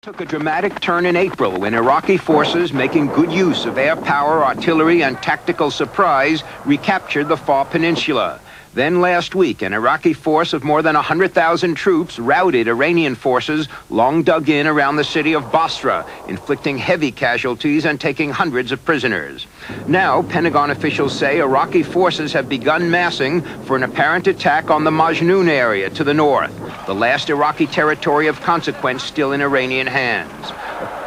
Took a dramatic turn in April when Iraqi forces, making good use of air power, artillery, and tactical surprise, recaptured the Far Peninsula. Then last week, an Iraqi force of more than 100,000 troops routed Iranian forces long dug in around the city of Basra, inflicting heavy casualties and taking hundreds of prisoners. Now, Pentagon officials say Iraqi forces have begun massing for an apparent attack on the Majnoon area to the north, the last Iraqi territory of consequence still in Iranian hands.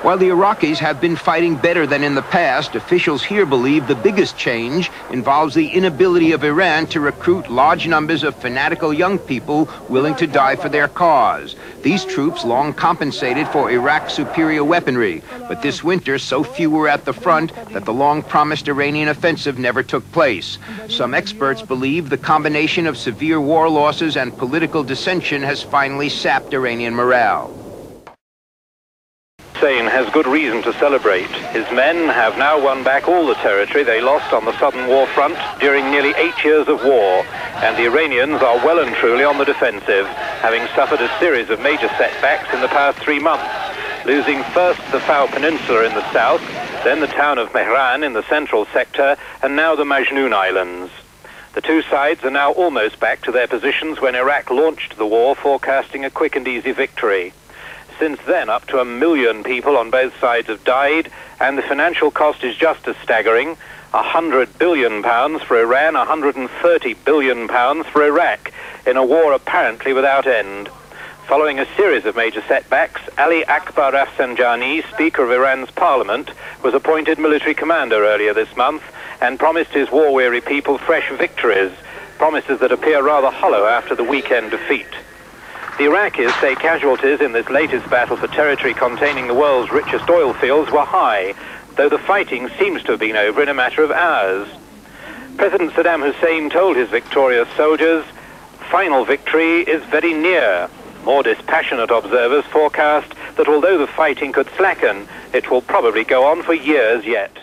While the Iraqis have been fighting better than in the past, officials here believe the biggest change involves the inability of Iran to recruit large numbers of fanatical young people willing to die for their cause. These troops long compensated for Iraq's superior weaponry, but this winter so few were at the front that the long-promised Iranian offensive never took place. Some experts believe the combination of severe war losses and political dissension has finally sapped Iranian morale. Hussein has good reason to celebrate. His men have now won back all the territory they lost on the southern war front during nearly 8 years of war, and the Iranians are well and truly on the defensive, having suffered a series of major setbacks in the past 3 months, losing first the Far Peninsula in the south, then the town of Mehran in the central sector, and now the Majnoon Islands. The two sides are now almost back to their positions when Iraq launched the war, forecasting a quick and easy victory. Since then, up to 1 million people on both sides have died, and the financial cost is just as staggering. £100 billion for Iran, £130 billion for Iraq, in a war apparently without end. Following a series of major setbacks, Ali Akbar Rafsanjani, Speaker of Iran's parliament, was appointed military commander earlier this month and promised his war-weary people fresh victories, promises that appear rather hollow after the weekend defeat. The Iraqis say casualties in this latest battle for territory containing the world's richest oil fields were high, though the fighting seems to have been over in a matter of hours. President Saddam Hussein told his victorious soldiers, "Final victory is very near." More dispassionate observers forecast that although the fighting could slacken, it will probably go on for years yet.